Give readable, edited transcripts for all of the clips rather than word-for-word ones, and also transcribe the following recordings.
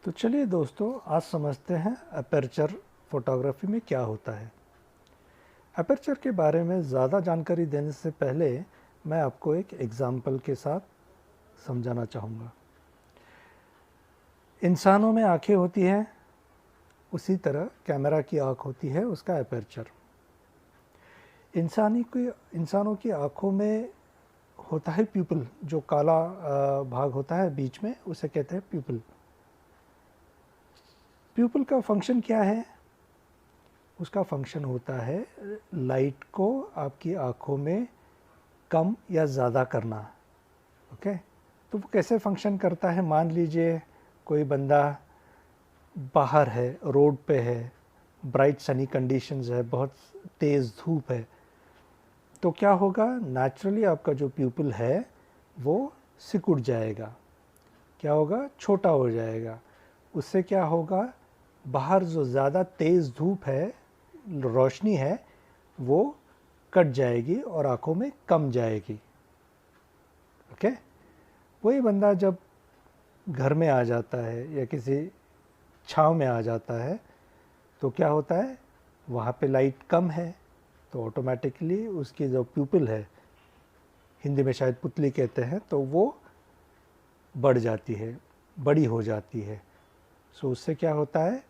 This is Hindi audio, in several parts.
तो चलिए दोस्तों, आज समझते हैं अपर्चर फोटोग्राफी में क्या होता है। अपर्चर के बारे में ज़्यादा जानकारी देने से पहले मैं आपको एक एग्जाम्पल के साथ समझाना चाहूँगा। इंसानों में आँखें होती हैं, उसी तरह कैमरा की आँख होती है, उसका अपर्चर। इंसानों की आँखों में होता है प्यूपिल, जो काला भाग होता है बीच में, उसे कहते हैं प्यूपिल। प्यूपिल का फंक्शन क्या है? उसका फंक्शन होता है लाइट को आपकी आँखों में कम या ज़्यादा करना। ओके, तो वो कैसे फंक्शन करता है? मान लीजिए कोई बंदा बाहर है, रोड पे है, ब्राइट सनी कंडीशंस है, बहुत तेज़ धूप है, तो क्या होगा? नेचुरली आपका जो प्यूपिल है वो सिकुड़ जाएगा। क्या होगा? छोटा हो जाएगा। उससे क्या होगा? बाहर जो ज़्यादा तेज़ धूप है, रोशनी है, वो कट जाएगी और आँखों में कम जाएगी। ओके, वही बंदा जब घर में आ जाता है या किसी छाँव में आ जाता है तो क्या होता है? वहाँ पे लाइट कम है, तो ऑटोमेटिकली उसकी जो प्यूपिल है, हिंदी में शायद पुतली कहते हैं, तो वो बढ़ जाती है, बड़ी हो जाती है। सो उससे क्या होता है?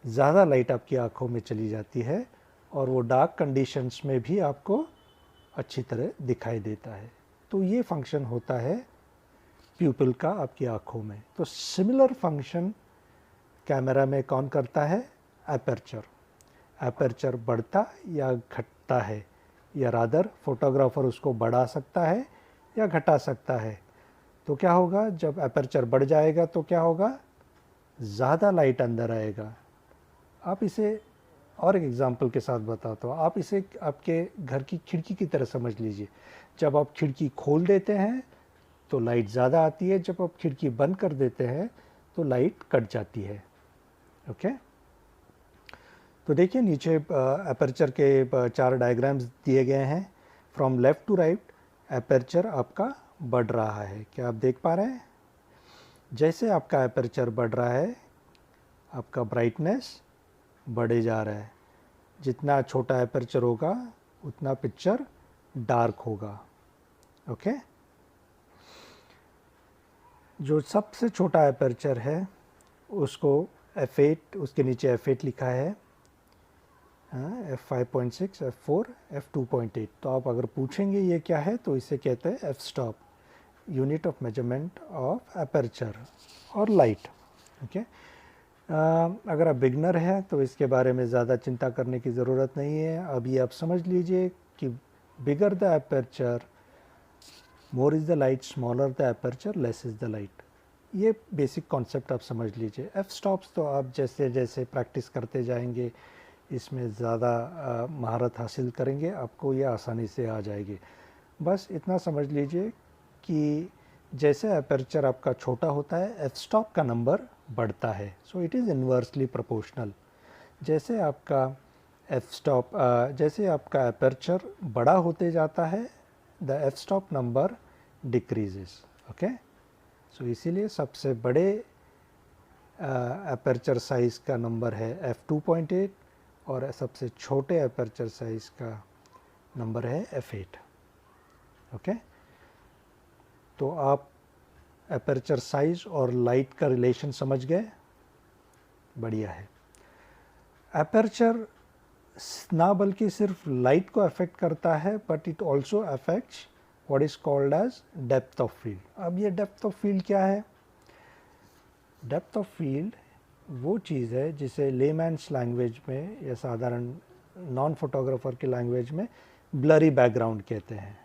ज़्यादा लाइट आपकी आँखों में चली जाती है और वो डार्क कंडीशंस में भी आपको अच्छी तरह दिखाई देता है। तो ये फंक्शन होता है प्यूपिल का आपकी आँखों में। तो सिमिलर फंक्शन कैमरा में कौन करता है? अपर्चर। अपर्चर बढ़ता या घटता है, या रादर फोटोग्राफर उसको बढ़ा सकता है या घटा सकता है। तो क्या होगा? जब अपर्चर बढ़ जाएगा तो क्या होगा? ज़्यादा लाइट अंदर आएगा। आप इसे और एक एग्जांपल के साथ बताता हूँ। आप इसे आपके घर की खिड़की की तरह समझ लीजिए। जब आप खिड़की खोल देते हैं तो लाइट ज़्यादा आती है, जब आप खिड़की बंद कर देते हैं तो लाइट कट जाती है। ओके, तो देखिए नीचे अपर्चर के 4 डायग्राम्स दिए गए हैं। From left to right aperture आपका बढ़ रहा है। क्या आप देख पा रहे हैं? जैसे आपका अपर्चर बढ़ रहा है, आपका ब्राइटनेस बढ़े जा रहा है। जितना छोटा अपर्चर होगा उतना पिक्चर डार्क होगा। ओके, जो सबसे छोटा अपर्चर है उसको f8, उसके नीचे f8 लिखा है, f5.6, f4, f2.8। तो आप अगर पूछेंगे ये क्या है तो इसे कहते हैं f stop, unit of measurement of aperture और लाइट। ओके, अगर आप बिगनर हैं तो इसके बारे में ज़्यादा चिंता करने की ज़रूरत नहीं है। अभी आप समझ लीजिए कि bigger the aperture more is the light, smaller the aperture less is the light. ये बेसिक कॉन्सेप्ट आप समझ लीजिए। एफ स्टॉप्स तो आप जैसे जैसे प्रैक्टिस करते जाएंगे, इसमें ज़्यादा महारत हासिल करेंगे, आपको ये आसानी से आ जाएगी। बस इतना समझ लीजिए कि जैसे अपर्चर आपका छोटा होता है, एफ स्टॉप का नंबर बढ़ता है। So it is inversely proportional. जैसे आपका एफ स्टॉप जैसे आपका अपर्चर बड़ा होते जाता है, the F stop number decreases. Okay, so इसीलिए सबसे बड़े अपर्चर साइज़ का नंबर है f2.8 और सबसे छोटे अपर्चर साइज़ का नंबर है f8। ओके, तो आप अपर्चर साइज़ और लाइट का रिलेशन समझ गए? बढ़िया है। अपर्चर ना बल्कि सिर्फ लाइट को अफेक्ट करता है, but it also affects what is called as depth of field. अब ये डेप्थ ऑफ फील्ड क्या है? डेप्थ ऑफ फील्ड वो चीज़ है जिसे लेमैन्स लैंग्वेज में या साधारण नॉन फोटोग्राफर की लैंग्वेज में ब्लरी बैकग्राउंड कहते हैं।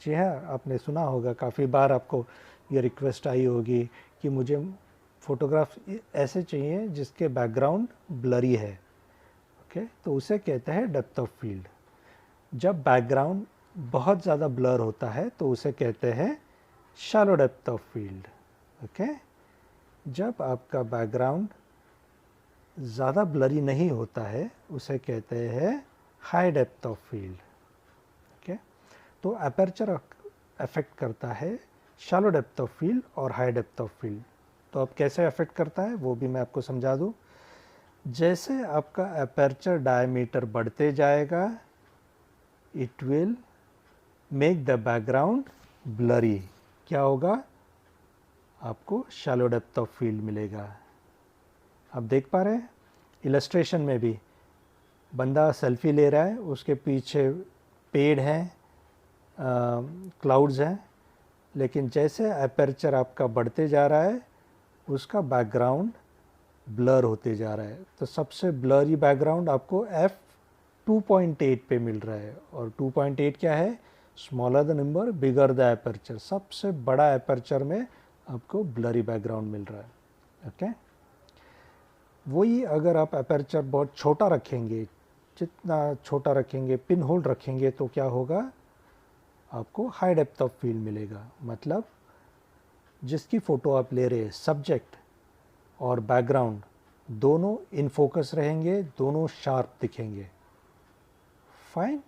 जी हाँ, आपने सुना होगा, काफ़ी बार आपको ये रिक्वेस्ट आई होगी कि मुझे फ़ोटोग्राफ ऐसे चाहिए जिसके बैकग्राउंड ब्लरी है। ओके, तो उसे कहते हैं डेप्थ ऑफ फील्ड। जब बैकग्राउंड बहुत ज़्यादा ब्लर होता है तो उसे कहते हैं shallow depth of field. Okay, जब आपका बैकग्राउंड ज़्यादा ब्लरी नहीं होता है उसे कहते हैं high depth of field. Okay, तो अपर्चर अफेक्ट करता है शैलो डेप्थ ऑफ फील्ड और हाई डेप्थ ऑफ फील्ड। तो अब कैसे अफेक्ट करता है वो भी मैं आपको समझा दूँ। जैसे आपका अपर्चर डायमीटर बढ़ते जाएगा, it will make the background blurry. क्या होगा? आपको शैलो डेप्थ ऑफ फील्ड मिलेगा। आप देख पा रहे हैं इलस्ट्रेशन में भी, बंदा सेल्फी ले रहा है, उसके पीछे पेड़ हैं, क्लाउड्स हैं, लेकिन जैसे अपर्चर आपका बढ़ते जा रहा है उसका बैकग्राउंड ब्लर होते जा रहा है। तो सबसे ब्लरी बैकग्राउंड आपको f2.8 पे मिल रहा है, और 2.8 क्या है? Smaller the number bigger the aperture. सबसे बड़ा अपर्चर में आपको ब्लरी बैकग्राउंड मिल रहा है। ओके, वही अगर आप अपर्चर बहुत छोटा रखेंगे, जितना छोटा रखेंगे, पिन होल रखेंगे, तो क्या होगा? आपको हाई डेप्थ ऑफ फील्ड मिलेगा। मतलब जिसकी फ़ोटो आप ले रहे हैं, सब्जेक्ट और बैकग्राउंड दोनों इन फोकस रहेंगे, दोनों शार्प दिखेंगे। फाइन।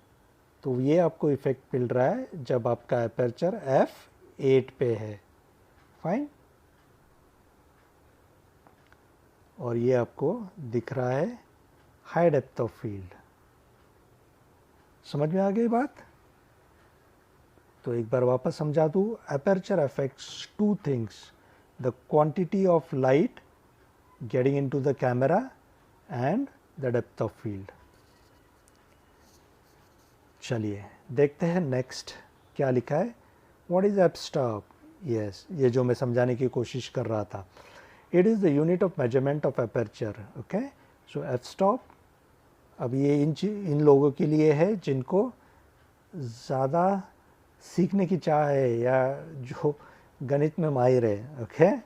तो ये आपको इफ़ेक्ट मिल रहा है जब आपका अपर्चर f8 पे है। फाइन। और ये आपको दिख रहा है हाई डेप्थ ऑफ फील्ड। समझ में आ गई बात? तो एक बार वापस समझा दूँ। Aperture affects two things, the quantity of light getting into the camera and the depth of field। चलिए देखते हैं नेक्स्ट क्या लिखा है। What is f-stop? Yes, ये जो मैं समझाने की कोशिश कर रहा था। It is the unit of measurement of aperture। Okay, so f-stop अब ये इन लोगों के लिए है जिनको ज़्यादा सीखने की चाह है या जो गणित में माहिर है। ओके,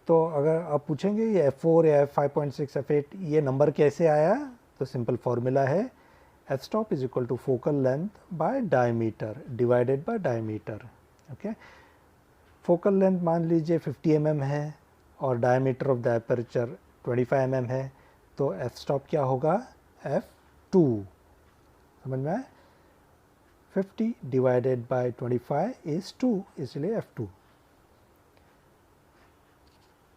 तो अगर आप पूछेंगे ये f4 या f5.6 f8 ये नंबर कैसे आया, तो सिंपल फॉर्मूला है f-stop is equal to focal length by diameter divided by diameter. Okay, focal length मान लीजिए 50 mm है और diameter of the aperture 25 mm है, तो f-stop क्या होगा? f2। समझ में आया? 50 डिवाइडेड बाय 25 इज 2, इसलिए f2।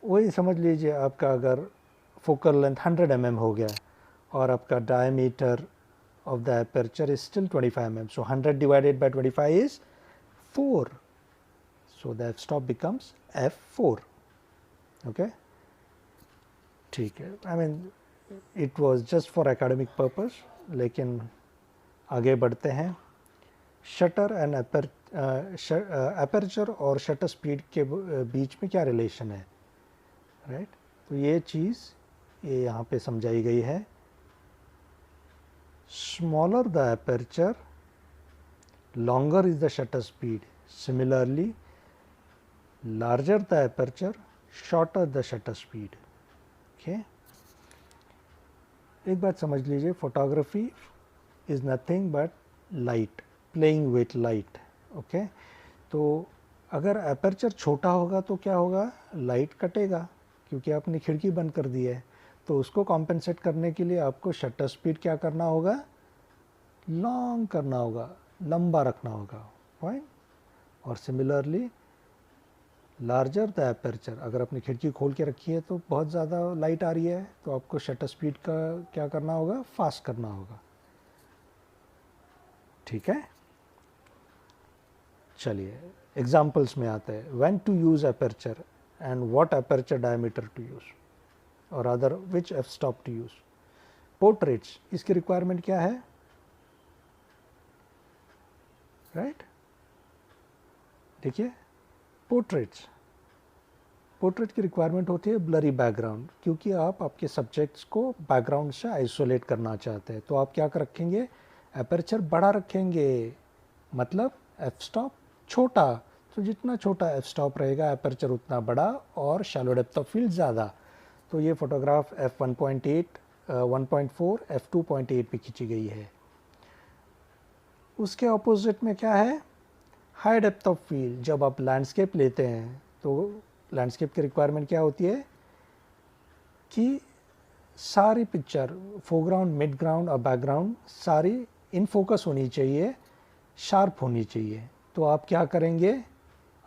वही समझ लीजिए आपका अगर फोकल लेंथ 100 mm हो गया और आपका diameter of the aperture is still 25 mm, so 100 divided by 25 is 4, so the f-stop becomes f4। Okay, ठीक है। I mean it was just for academic purpose, लेकिन आगे बढ़ते हैं। शटर एंड अपर्चर और शटर स्पीड के बीच में क्या रिलेशन है? राइट, तो ये चीज़ ये यहाँ पे समझाई गई है। Smaller the aperture longer is the shutter speed, similarly larger the aperture shorter the shutter speed. Okay, एक बात समझ लीजिए, photography is nothing but light, playing with light. Okay, तो अगर अपर्चर छोटा होगा तो क्या होगा? लाइट कटेगा क्योंकि आपने खिड़की बंद कर दी है। तो उसको कॉम्पेंसेट करने के लिए आपको शटर स्पीड क्या करना होगा? लॉन्ग करना होगा, लंबा रखना होगा। फाइन। और सिमिलरली लार्जर द अपर्चर, अगर आपने खिड़की खोल के रखी है तो बहुत ज़्यादा लाइट आ रही है, तो आपको शटर स्पीड का क्या करना होगा? फास्ट करना होगा। ठीक है, चलिए एग्जाम्पल्स में आते हैं। When to use aperture and what aperture diameter to use, or rather which f-stop to use। portraits, इसकी रिक्वायरमेंट क्या है? राइट, देखिए पोर्ट्रेट्स, पोर्ट्रेट की रिक्वायरमेंट होती है ब्लरी बैकग्राउंड, क्योंकि आप आपके सब्जेक्ट्स को बैकग्राउंड से आइसोलेट करना चाहते हैं। तो आप क्या रखेंगे? अपर्चर बड़ा रखेंगे, मतलब f-stop छोटा। तो जितना छोटा f-stop रहेगा अपर्चर उतना बड़ा और शैलो डेप्थ ऑफ फील्ड ज़्यादा। तो ये फोटोग्राफ f1.8, 1.4, f2.8 पे खींची गई है। उसके ऑपोजिट में क्या है? High depth of field. जब आप लैंडस्केप लेते हैं तो लैंडस्केप की रिक्वायरमेंट क्या होती है कि सारी पिक्चर, फोरग्राउंड, मिड ग्राउंड और बैकग्राउंड सारी इन फोकस होनी चाहिए, शार्प होनी चाहिए। तो आप क्या करेंगे?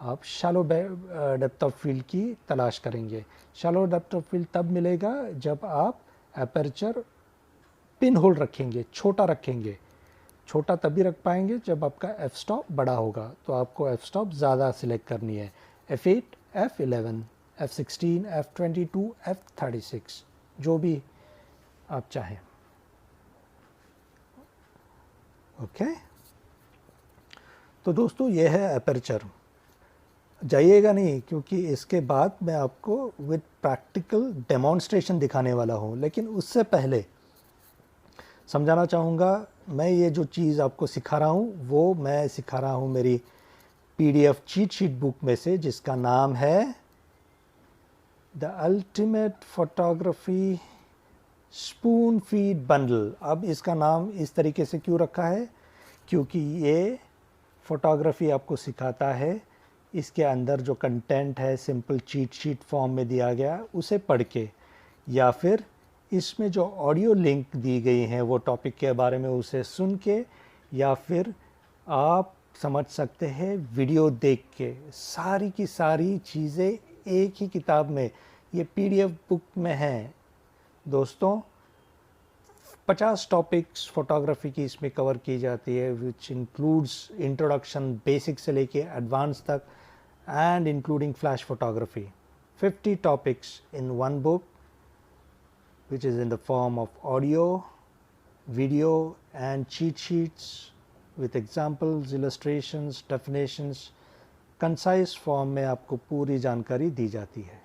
आप शैलो डेप्थ ऑफ फील्ड की तलाश करेंगे। शैलो डेप्थ ऑफ फील्ड तब मिलेगा जब आप एपर्चर पिन होल रखेंगे, छोटा रखेंगे। छोटा तभी रख पाएंगे जब आपका एफ स्टॉप बड़ा होगा, तो आपको एफ स्टॉप ज़्यादा सिलेक्ट करनी है, F8, F11, F16, F22, F36, जो भी आप चाहें। ओके, तो दोस्तों ये है एपर्चर। जाइएगा नहीं, क्योंकि इसके बाद मैं आपको विद प्रैक्टिकल डेमोन्स्ट्रेशन दिखाने वाला हूँ। लेकिन उससे पहले समझाना चाहूँगा, मैं ये जो चीज़ आपको सिखा रहा हूँ वो मैं सिखा रहा हूँ मेरी PDF चीट शीट बुक में से, जिसका नाम है the ultimate photography spoon feed bundle. अब इसका नाम इस तरीके से क्यों रखा है? क्योंकि ये फोटोग्राफी आपको सिखाता है। इसके अंदर जो कंटेंट है सिंपल चीट शीट फॉर्म में दिया गया, उसे पढ़ के, या फिर इसमें जो ऑडियो लिंक दी गई हैं वो टॉपिक के बारे में उसे सुन के, या फिर आप समझ सकते हैं वीडियो देख के। सारी की सारी चीज़ें एक ही किताब में, ये PDF बुक में हैं दोस्तों। 50 टॉपिक्स फोटोग्राफी की इसमें कवर की जाती है, विच इंक्लूड्स इंट्रोडक्शन बेसिक से लेके एडवांस तक, and including flash photography. 50 topics in one book which is in the form of audio, video and cheat sheets with examples, illustrations, definitions, concise form में आपको पूरी जानकारी दी जाती है।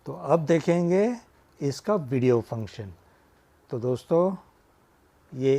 तो अब देखेंगे इसका वीडियो फंक्शन। तो दोस्तों ये